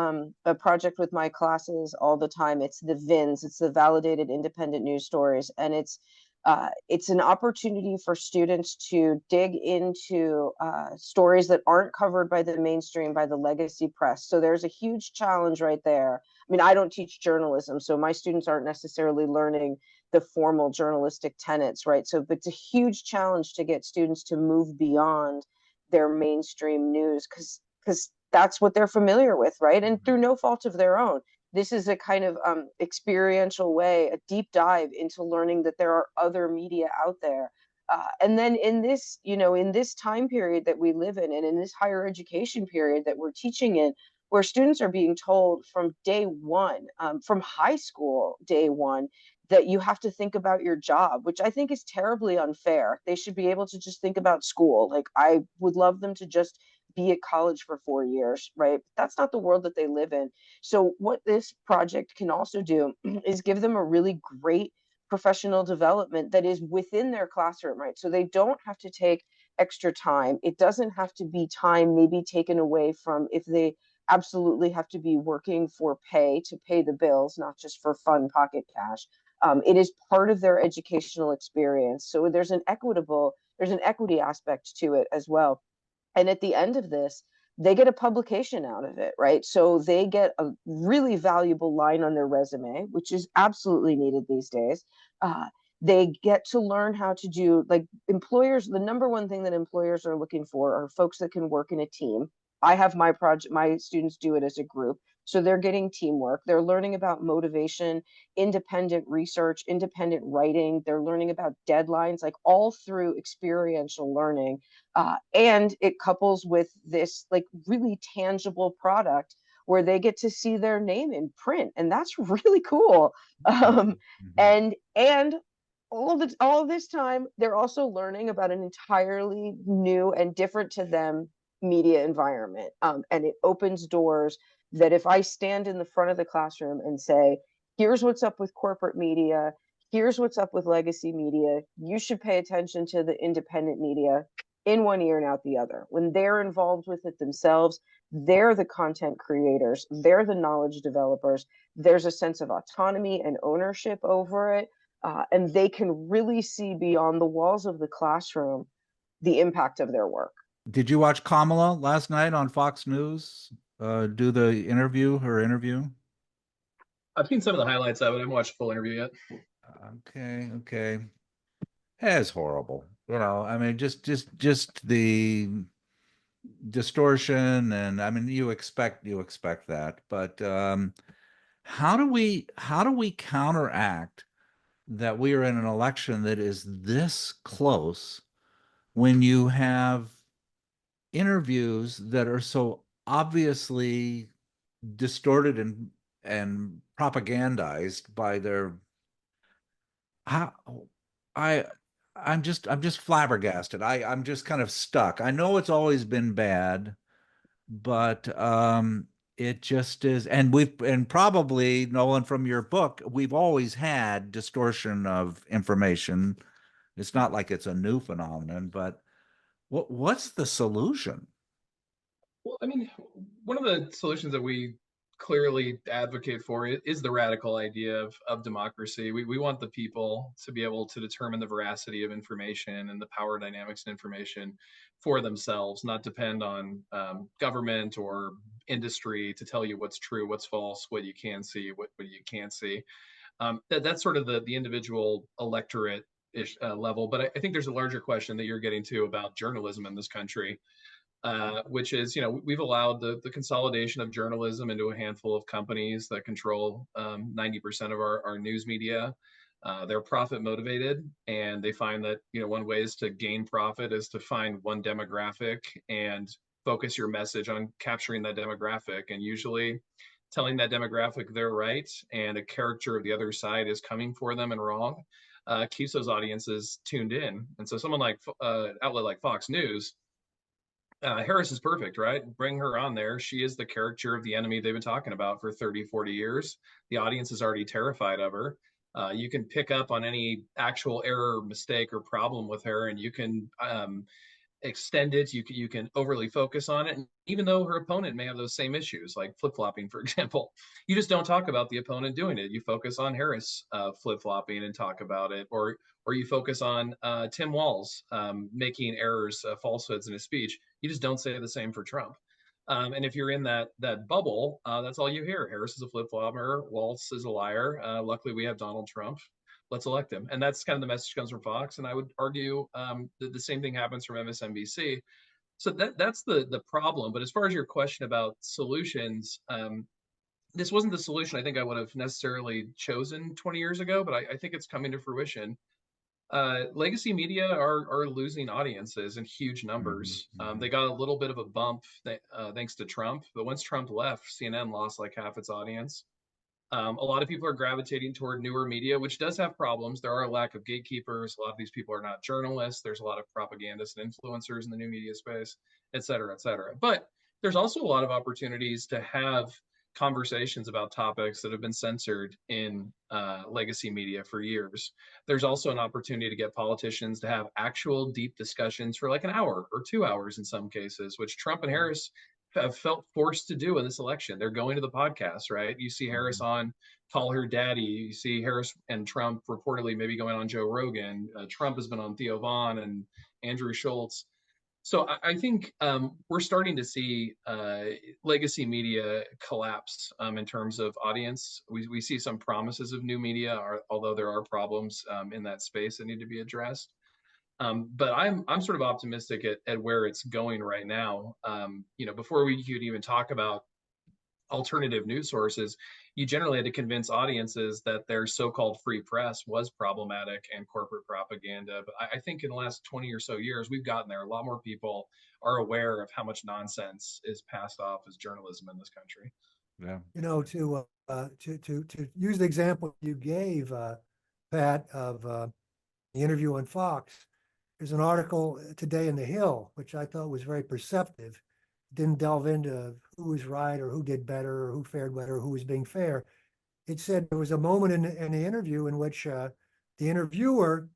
a project with my classes all the time. It's the VINs, it's the Validated Independent News Stories, and it's an opportunity for students to dig into stories that aren't covered by the mainstream, by the legacy press. So there's a huge challenge right there. I mean, I don't teach journalism, so my students aren't necessarily learning the formal journalistic tenets, right? So but it's a huge challenge to get students to move beyond their mainstream news because that's what they're familiar with, right? And through no fault of their own. This is a kind of experiential way, a deep dive into learning that there are other media out there. And then in this, in this time period that we live in, and in this higher education period that we're teaching in, where students are being told from day one, from high school day one, that you have to think about your job, which I think is terribly unfair. They should be able to just think about school. Like, I would love them to just be at college for 4 years, right? That's not the world that they live in. So what this project can also do is give them a really great professional development that is within their classroom, right? So they don't have to take extra time. It doesn't have to be time maybe taken away from if they absolutely have to be working for pay to pay the bills, not just for fun pocket cash. It is part of their educational experience. So there's an equity aspect to it as well. And at the end of this, they get a publication out of it, right? So they get a really valuable line on their resume, which is absolutely needed these days. They get to learn how to do, like, employers, the number one thing that employers are looking for are folks that can work in a team. I have my students do it as a group. So they're getting teamwork. They're learning about motivation, independent research, independent writing. They're learning about deadlines, like all through experiential learning. And it couples with this like really tangible product where they get to see their name in print, and that's really cool. And all this time, they're also learning about an entirely new and different to them media environment, and it opens doors that if I stand in the front of the classroom and say, here's what's up with corporate media, here's what's up with legacy media, you should pay attention to the independent media, in one ear and out the other. When they're involved with it themselves, they're the content creators, they're the knowledge developers. There's a sense of autonomy and ownership over it, and they can really see beyond the walls of the classroom the impact of their work. Did you watch Kamala last night on Fox News do the interview, her interview? I've seen some of the highlights of it. I haven't watched the full interview yet. Okay. It's horrible. I mean, just the distortion, and I mean, you expect that, but how do we counteract that we are in an election that is this close when you have interviews that are so obviously distorted and propagandized by their how I'm just flabbergasted. I'm just kind of stuck. I know it's always been bad, but it just is. And probably, Nolan, from your book, we've always had distortion of information. It's not like it's a new phenomenon, but what's the solution? Well, I mean, one of the solutions that we clearly advocate for is the radical idea of democracy. We want the people to be able to determine the veracity of information and the power dynamics of information for themselves, not depend on government or industry to tell you what's true, what's false, what you can see, what you can't see. That's sort of the individual electorate ish level. But I think there's a larger question that you're getting to about journalism in this country, which is, we've allowed the consolidation of journalism into a handful of companies that control 90% of our news media. They're profit motivated, and they find that, one way is to gain profit is to find one demographic and focus your message on capturing that demographic, and usually telling that demographic they're right and a character of the other side is coming for them and wrong, keeps those audiences tuned in. And so someone like outlet like Fox News, Harris is perfect, right? Bring her on there. She is the character of the enemy they've been talking about for 30, 40 years. The audience is already terrified of her. You can pick up on any actual error, mistake, or problem with her, and you can extend it. You can overly focus on it. And even though her opponent may have those same issues, like flip-flopping, for example, you just don't talk about the opponent doing it. You focus on Harris flip-flopping and talk about it, or you focus on Tim Walz making errors, falsehoods in his speech. You just don't say the same for Trump. And if you're in that bubble, that's all you hear. Harris is a flip-flopper. Walz is a liar. Luckily, we have Donald Trump. Let's elect him. And that's kind of the message comes from Fox. And I would argue that the same thing happens from MSNBC. So that's the problem. But as far as your question about solutions, this wasn't the solution I think I would have necessarily chosen 20 years ago, but I think it's coming to fruition. Legacy media are losing audiences in huge numbers. They got a little bit of a bump thanks to Trump, but once Trump left, CNN lost like half its audience. A lot of people are gravitating toward newer media, which does have problems. There are a lack of gatekeepers. A lot of these people are not journalists. There's a lot of propagandists and influencers in the new media space, et cetera, et cetera. But there's also a lot of opportunities to have conversations about topics that have been censored in legacy media for years. There's also an opportunity to get politicians to have actual deep discussions for like an hour or 2 hours in some cases, which Trump and Harris have felt forced to do in this election. They're going to the podcast, right? You see Harris on Call Her Daddy. You see Harris and Trump reportedly maybe going on Joe Rogan. Trump has been on Theo Vaughn and Andrew Schultz. So I think we're starting to see legacy media collapse in terms of audience. We see some promises of new media, although there are problems in that space that need to be addressed. But I'm sort of optimistic at where it's going right now. Before we could even talk about alternative news sources, you generally had to convince audiences that their so-called free press was problematic and corporate propaganda. But I think in the last 20 or so years, we've gotten there. A lot more people are aware of how much nonsense is passed off as journalism in this country. Yeah. To use the example you gave, Pat, of the interview on Fox, there's an article today in The Hill, which I thought was very perceptive. Didn't delve into who was right or who did better or who fared better or who was being fair. It said there was a moment in the interview in which the interviewer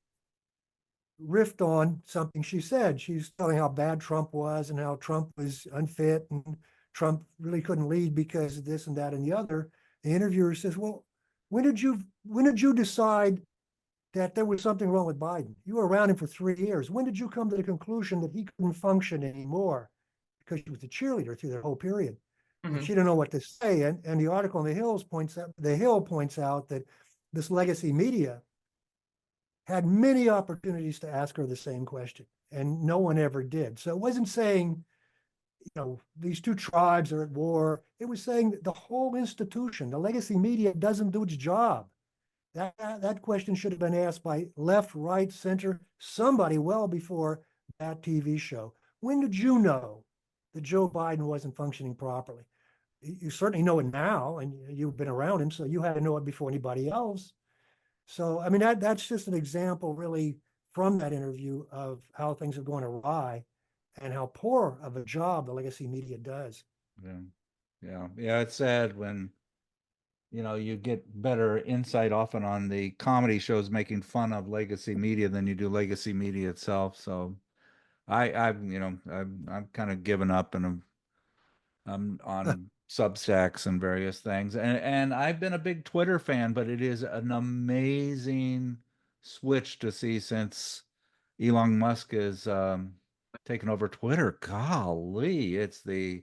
riffed on something she said. She's telling how bad Trump was and how Trump was unfit and Trump really couldn't lead because of this and that and the other. The interviewer says, well, when did you decide that there was something wrong with Biden? You were around him for 3 years. When did you come to the conclusion that he couldn't function anymore? Because she was a cheerleader through that whole period. And she didn't know what to say. And the article in The Hill points out that this legacy media had many opportunities to ask her the same question, and no one ever did. So it wasn't saying, these two tribes are at war. It was saying that the whole institution, the legacy media, doesn't do its job. That question should have been asked by left, right, center, somebody well before that TV show. When did you know that Joe Biden wasn't functioning properly? You certainly know it now, and you've been around him, so you had to know it before anybody else. So, I mean, that's just an example, really, from that interview of how things are going awry and how poor of a job the legacy media does. Yeah. It's sad when you get better insight often on the comedy shows making fun of legacy media than you do legacy media itself. So I've kind of given up, and I'm on Substacks and various things. And I've been a big Twitter fan, but it is an amazing switch to see since Elon Musk is taken over Twitter. Golly, it's the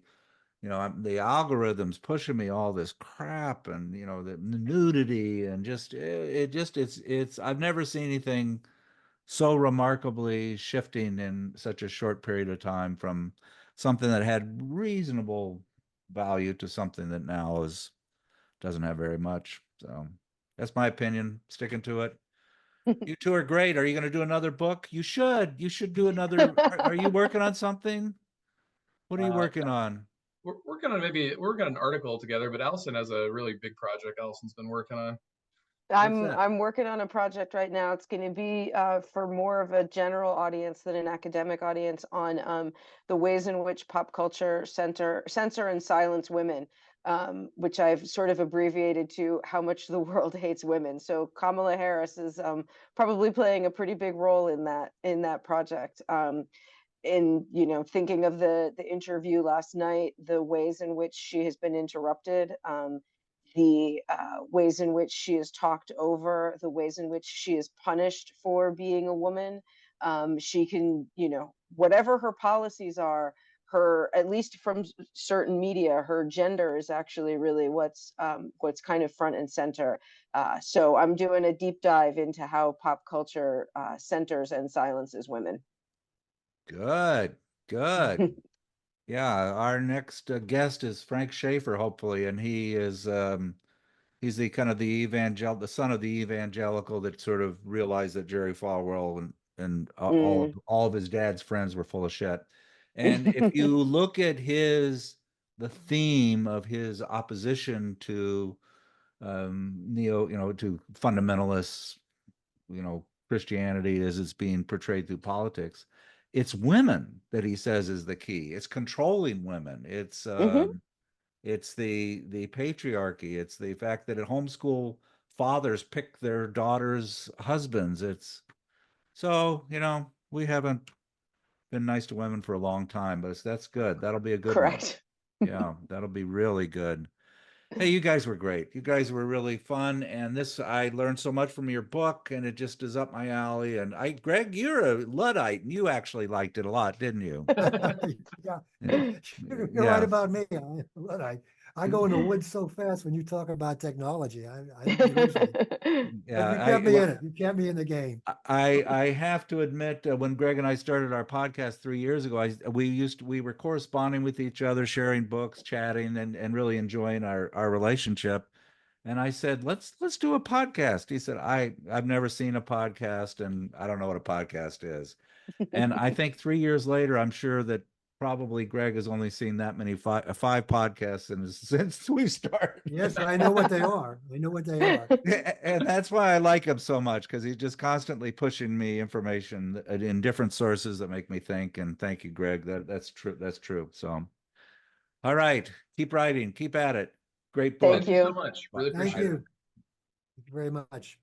the algorithm's pushing me all this crap, and the nudity, and it's I've never seen anything so remarkably shifting in such a short period of time, from something that had reasonable value to something that now doesn't have very much. So that's my opinion. Sticking to it. You two are great. Are you going to do another book? You should. You should do another. Are you working on something? What are you working on? We're working on an article together, but Allison has a really big project Allison's been working on. What's that? I'm working on a project right now. It's going to be for more of a general audience than an academic audience, on the ways in which pop culture censor and silence women, which I've sort of abbreviated to how much the world hates women. So Kamala Harris is probably playing a pretty big role in that project. In thinking of the interview last night, the ways in which she has been interrupted, the ways in which she is talked over, the ways in which she is punished for being a woman. She can, whatever her policies are, at least from certain media, her gender is actually really what's kind of front and center. So I'm doing a deep dive into how pop culture centers and silences women. Good, good. Yeah, our next guest is Frank Schaefer, hopefully, and he's the kind of the son of the evangelical that sort of realized that Jerry Falwell and all of his dad's friends were full of shit. And if you look at the theme of his opposition to to fundamentalists, Christianity as it's being portrayed through politics, it's women that he says is the key. It's controlling women. It's the patriarchy. It's the fact that at homeschool fathers pick their daughters' husbands. We haven't been nice to women for a long time, but that's good. That'll be a good one. Correct. Yeah, that'll be really good. Hey, you guys were great. You guys were really fun, and I learned so much from your book, and it just is up my alley. And Greg, you're a Luddite, and you actually liked it a lot, didn't you? Yeah, you're right about me. I'm a Luddite. I go in the woods so fast when you talk about technology. You lose me. Yeah, But you kept me in it. You kept me in the game. I have to admit, when Greg and I started our podcast 3 years ago, we were corresponding with each other, sharing books, chatting, and really enjoying our relationship. And I said, let's do a podcast. He said, I've never seen a podcast, and I don't know what a podcast is. And I think 3 years later, I'm sure that probably Greg has only seen that many five podcasts since we started. Yes, I know what they are. I know what they are. And that's why I like him so much, because he's just constantly pushing me information in different sources that make me think. And thank you, Greg. That's true. That's true. So, all right, keep writing, keep at it. Great book. Thank you so much. Really appreciate it. Thank you very much.